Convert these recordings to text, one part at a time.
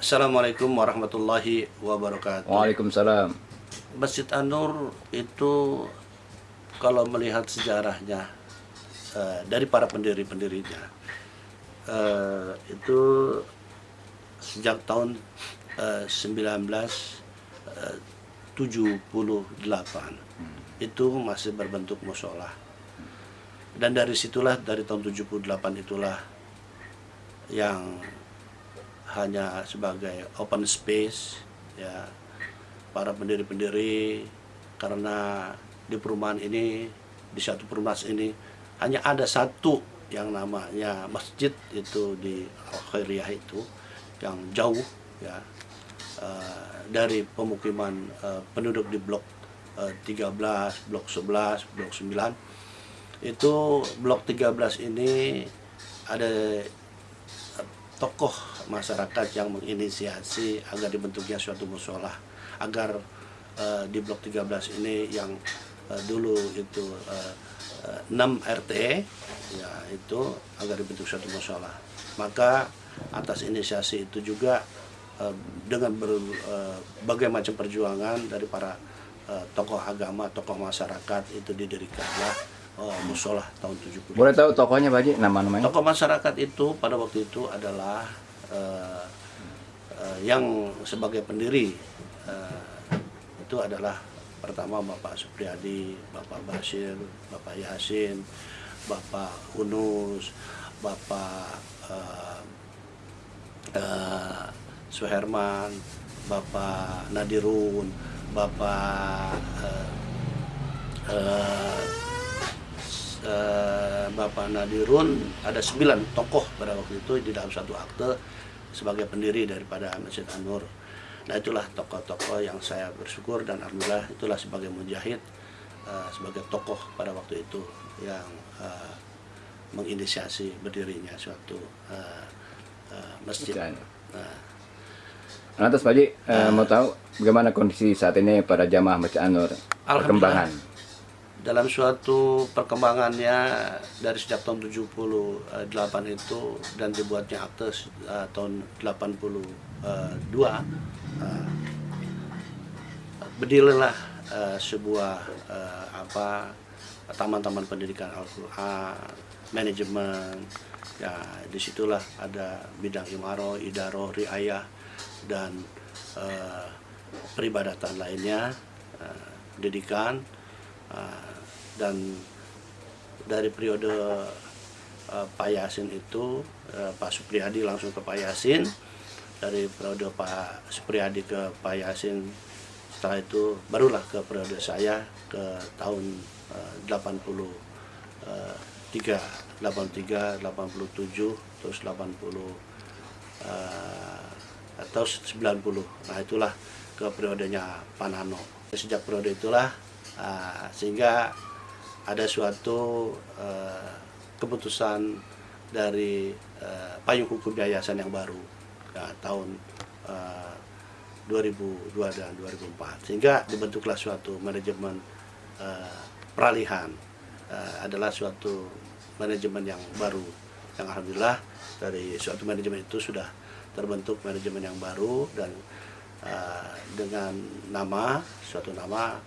Assalamualaikum warahmatullahi wabarakatuh. Waalaikumsalam. Masjid An-Nur itu kalau melihat sejarahnya dari para pendiri-pendirinya itu sejak tahun 1978 itu masih berbentuk mushola. Dan dari situlah, dari tahun 78 itulah yang hanya sebagai open space ya, para pendiri-pendiri, karena di perumahan ini, di satu perumahan ini hanya ada satu yang namanya masjid, itu di Al-Khairiyah itu yang jauh ya, dari pemukiman penduduk di blok 13, blok 11, blok 9. Itu blok 13 ini ada tokoh masyarakat yang menginisiasi agar dibentuknya suatu mushola, agar di blok 13 ini yang dulu itu 6 RT ya, itu agar dibentuk suatu mushola. Maka atas inisiasi itu juga dengan berbagai macam perjuangan dari para tokoh agama, tokoh masyarakat, itu didirikanlah mushola tahun 70. Boleh tahu tokohnya Pak Haji, nama-namanya? Tokoh masyarakat itu pada waktu itu adalah yang sebagai pendiri itu adalah pertama Bapak Supriyadi, Bapak Bashir, Bapak Yasin, Bapak Unus, Bapak Suherman, Bapak Nadirun, Bapak Bapak Nadirun. Ada 9 tokoh pada waktu itu di dalam satu akte sebagai pendiri daripada Masjid An-Nur. Nah, itulah tokoh-tokoh yang saya bersyukur dan alhamdulillah itulah sebagai mujahid, sebagai tokoh pada waktu itu yang menginisiasi berdirinya suatu masjid. Lantas Pak Haji, mau tahu bagaimana kondisi saat ini pada jamaah Masjid An-Nur, perkembangan? Dalam suatu perkembangannya dari sejak tahun 78 itu dan dibuatnya akte tahun 82, berdirilah sebuah taman-taman pendidikan Al-Quran, manajemen ya. Disitulah ada bidang imaro, idaro, riayah dan peribadatan lainnya, pendidikan. Dan dari periode Pak Yasin itu, Pak Supriyadi langsung ke Pak Yasin, dari periode Pak Supriyadi ke Pak Yasin, setelah itu barulah ke periode saya ke tahun 83, 87, terus 80 atau 90. Nah, itulah ke periodenya Pak Nano. Sejak periode itulah sehingga ada suatu keputusan dari payung hukum yayasan yang baru ya, tahun 2002 dan 2004, sehingga dibentuklah suatu manajemen peralihan, adalah suatu manajemen yang baru, yang alhamdulillah dari suatu manajemen itu sudah terbentuk manajemen yang baru dan dengan suatu nama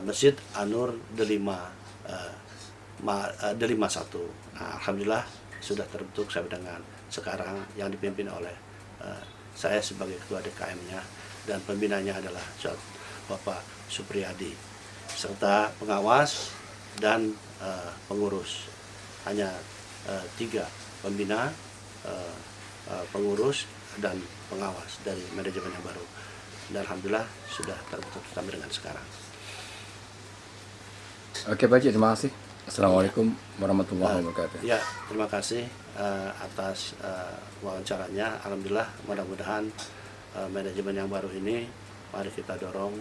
Masjid An-Nur Delima 1. Nah, alhamdulillah sudah terbentuk sampai dengan sekarang, yang dipimpin oleh saya sebagai ketua DKM-nya, dan pembinanya adalah Bapak Supriyadi, serta pengawas dan pengurus. Hanya 3 pembina, pengurus dan pengawas dari manajemen yang baru, dan alhamdulillah sudah terbentuk sampai dengan sekarang. Oke Pak Haji, terima kasih. Assalamualaikum warahmatullahi wabarakatuh. Ya, terima kasih atas wawancaranya. Alhamdulillah, mudah-mudahan manajemen yang baru ini, mari kita dorong,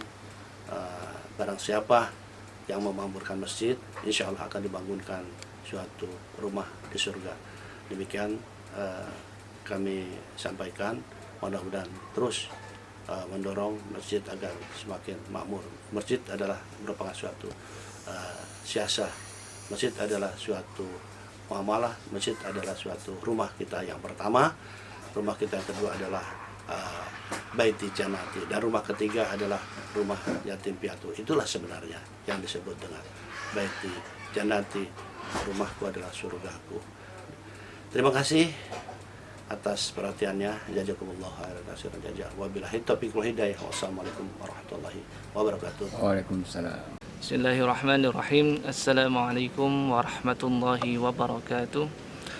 barang siapa yang memamurkan masjid, insya Allah akan dibangunkan suatu rumah di surga. Demikian kami sampaikan, mudah-mudahan terus mendorong masjid agar semakin makmur. Masjid adalah merupakan suatu siasah, masjid adalah suatu muamalah, masjid adalah suatu rumah kita yang pertama, rumah kita yang kedua adalah baiti janati, dan rumah ketiga adalah rumah yatim piatu. Itulah sebenarnya yang disebut dengan baiti janati, rumahku adalah surgaku. Terima kasih atas perhatiannya. Jazakumullah khairan katsiran jazaa. Wabillahi taufiq wal hidayah. Wassalamualaikum warahmatullahi wabarakatuh. Waalaikumsalam. Bismillahirrahmanirrahim. Assalamualaikum warahmatullahi wabarakatuh.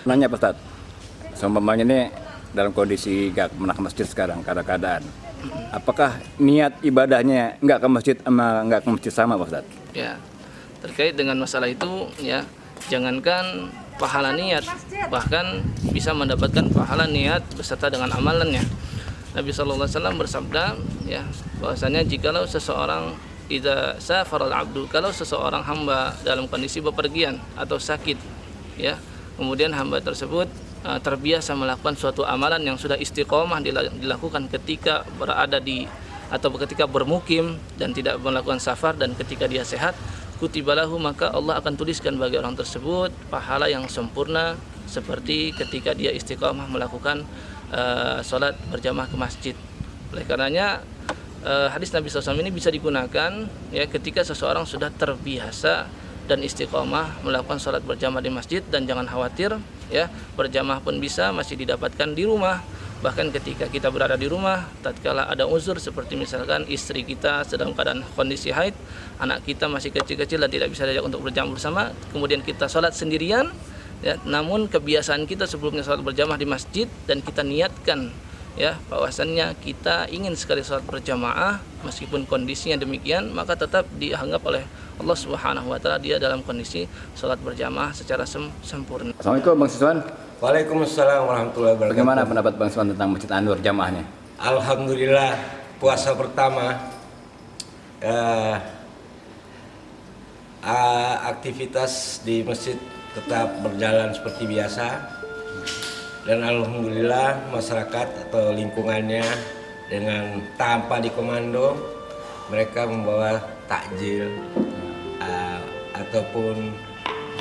Nanya Pak Ustadz, seumpamanya ini dalam kondisi gak pernah ke masjid sekarang karena keadaan, apakah niat ibadahnya nggak ke masjid sama Pak Ustadz? Ya, terkait dengan masalah itu ya, jangankan pahala niat, bahkan bisa mendapatkan pahala niat beserta dengan amalannya. Nabi SAW bersabda ya, bahwasanya jikalau seseorang idza safaral abdu, kalau seseorang hamba dalam kondisi bepergian atau sakit ya, kemudian hamba tersebut terbiasa melakukan suatu amalan yang sudah istiqomah dilakukan ketika berada di atau ketika bermukim dan tidak melakukan safar, dan ketika dia sehat, kutibalahu, maka Allah akan tuliskan bagi orang tersebut pahala yang sempurna seperti ketika dia istiqomah melakukan sholat berjamaah ke masjid. Oleh karenanya hadis Nabi SAW ini bisa digunakan ya ketika seseorang sudah terbiasa dan istiqomah melakukan sholat berjamaah di masjid, dan jangan khawatir ya, berjamaah pun bisa masih didapatkan di rumah. Bahkan ketika kita berada di rumah, tatkala ada uzur seperti misalkan istri kita sedang keadaan kondisi haid, anak kita masih kecil-kecil dan tidak bisa diajak untuk berjamaah bersama, kemudian kita sholat sendirian ya, namun kebiasaan kita sebelumnya sholat berjamaah di masjid, dan kita niatkan ya bahwasannya kita ingin sekali sholat berjamaah meskipun kondisinya demikian, maka tetap dianggap oleh Allah Subhanahu wa taala dia dalam kondisi sholat berjamaah secara sempurna. Assalamualaikum Bang Siswan. Waalaikumsalam warahmatullahi wabarakatuh. Bagaimana pendapat Bang Siswan tentang Masjid An-Nur jamaahnya? Alhamdulillah, puasa pertama aktivitas di masjid tetap berjalan seperti biasa, dan alhamdulillah masyarakat atau lingkungannya dengan tanpa dikomando, mereka membawa takjil ataupun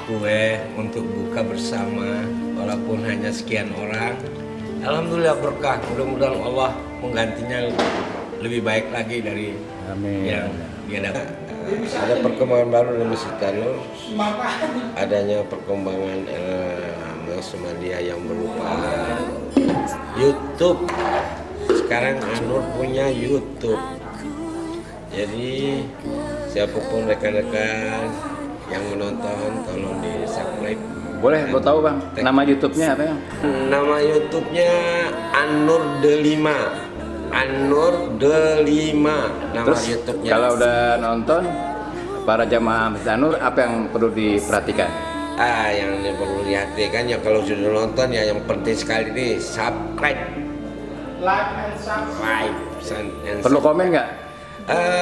kue untuk buka bersama, walaupun hanya sekian orang. Alhamdulillah berkah, mudah-mudahan Allah menggantinya lebih baik lagi dari yang dia dapat. Ada perkembangan baru di Masjid An-Nur, adanya perkembangan media yang berupa YouTube. Sekarang An-Nur punya YouTube, jadi siapapun rekan-rekan yang menonton tolong di subscribe. Boleh gue tahu Bang, nama YouTube-nya apa ya? Nama YouTube-nya An-Nur Delima. An-Nur Delima nama Terus YouTube-nya. kalau udah nonton para jamaah Masjid An-Nur, apa yang perlu diperhatikan? Yang perlu diperhatikan ya, kalau sudah nonton ya, yang penting sekali nih subscribe, like and subscribe. Perlu komen nggak?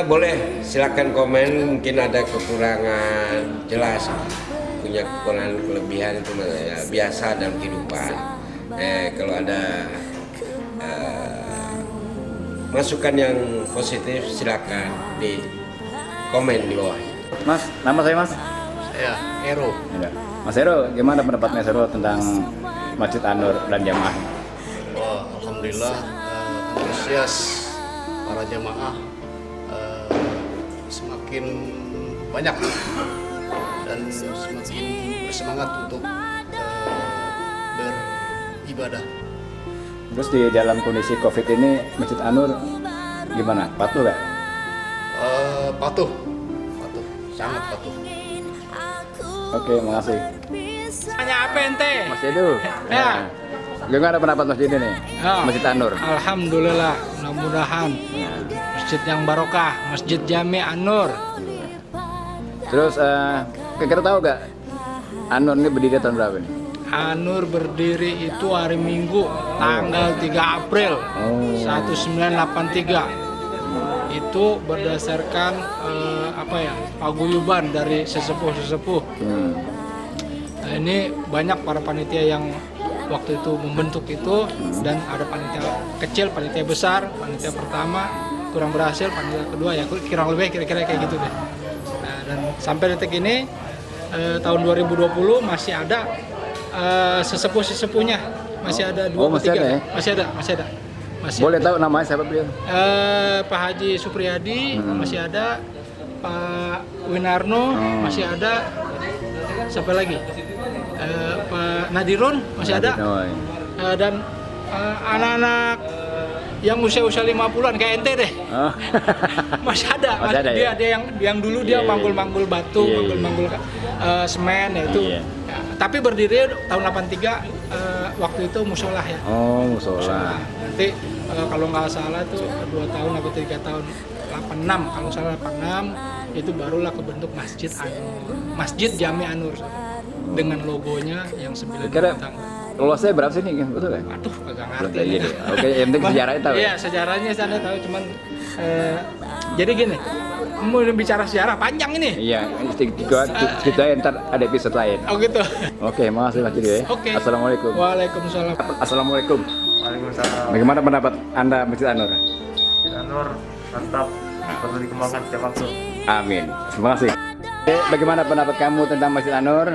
Boleh, silakan komen. Mungkin ada kekurangan, jelas punya kekurangan kelebihan itu ya, biasa dalam kehidupan. Kalau ada masukan yang positif, silakan di komen di bawah. Mas, nama saya Mas? Saya Ero. Ya. Mas Ero, gimana pendapat Mas Ero tentang Masjid An-Nur dan jamaah? Wah, alhamdulillah antusias para jamaah semakin banyak dan semakin bersemangat untuk beribadah. Terus di dalam kondisi COVID ini Masjid An-Nur gimana? Patuh nggak? Patuh, sangat patuh. Oke, makasih. Tanya apa ente? Mas Edu. Ya. Gimana pendapat masjid ini? Ya. Masjid An-Nur. Alhamdulillah, mudah-mudahan masjid yang barokah, Masjid Jami An-Nur. Terus kira-kira tahu nggak An-Nur ini berdiri tahun berapa nih? An-Nur berdiri itu hari Minggu, tanggal 3 April 1983. Itu berdasarkan paguyuban dari sesepuh-sesepuh. Nah, ini banyak para panitia yang waktu itu membentuk itu, dan ada panitia kecil, panitia besar, panitia pertama kurang berhasil, panitia kedua ya kurang lebih kira-kira kayak gitu deh. Nah, dan sampai detik ini tahun 2020 masih ada sesepuh-sesepuhnya, masih ada dua, masih tiga, ada ya? masih ada. Masih Boleh ada. tahu namanya siapa beliau? Pak Haji Supriyadi masih ada, Pak Winarno masih ada, siapa lagi? Pak Nadirun masih ada, Oh, iya. dan anak-anak yang usia-usia 50-an kayak ente deh. Oh. Masih ada. Masih ada, ya? Dia yang dulu dia Iya, iya. manggul-manggul batu, Iya, iya. manggul-manggul semen ya itu. Iya. Ya, tapi berdiri tahun 83 waktu itu musola ya. Oh, musola. Nanti kalau nggak salah itu 2 tahun atau 3 tahun 86, kalau salah 86 itu barulah kebentuk Masjid Anur. Masjid Jami Anur dengan logonya yang 9 Kira bintang. luasnya berapa sih nih? Betul kan? Aduh, agak ngerti. Berarti iya deh. Oke, yang penting sejarahnya tahu. Iya, sejarahnya saya tahu, cuman jadi gini, mau bicara sejarah panjang ini. Iya, kita ntar ada episode lain. Oh gitu. Oke, makasih Mas Didi ya. Oke. Assalamualaikum. Waalaikumsalam. Assalamualaikum. Waalaikumsalam. Bagaimana pendapat Anda Masjid Anur? Anur mantap, perlu dikembangkan setiap waktu. Amin. Terima kasih. Oke, bagaimana pendapat kamu tentang Masjid Anur?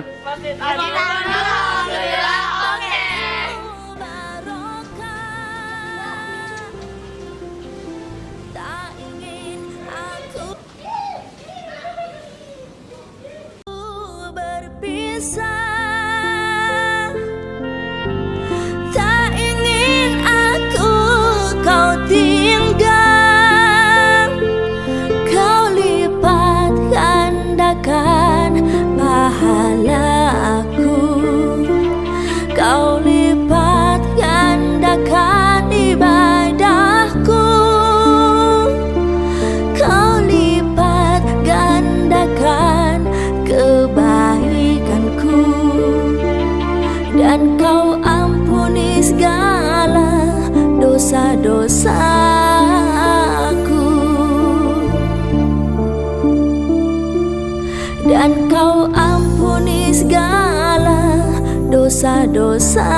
Berpisah, tak ingin aku kau tinggal, kau lipat gandakan pahala aku, kau lipat gandakan ibadahku, kau lipat gandakan kebaikanku, dan kau ampuni segala dosa-dosaku, dan kau ampuni segala dosa-dosa.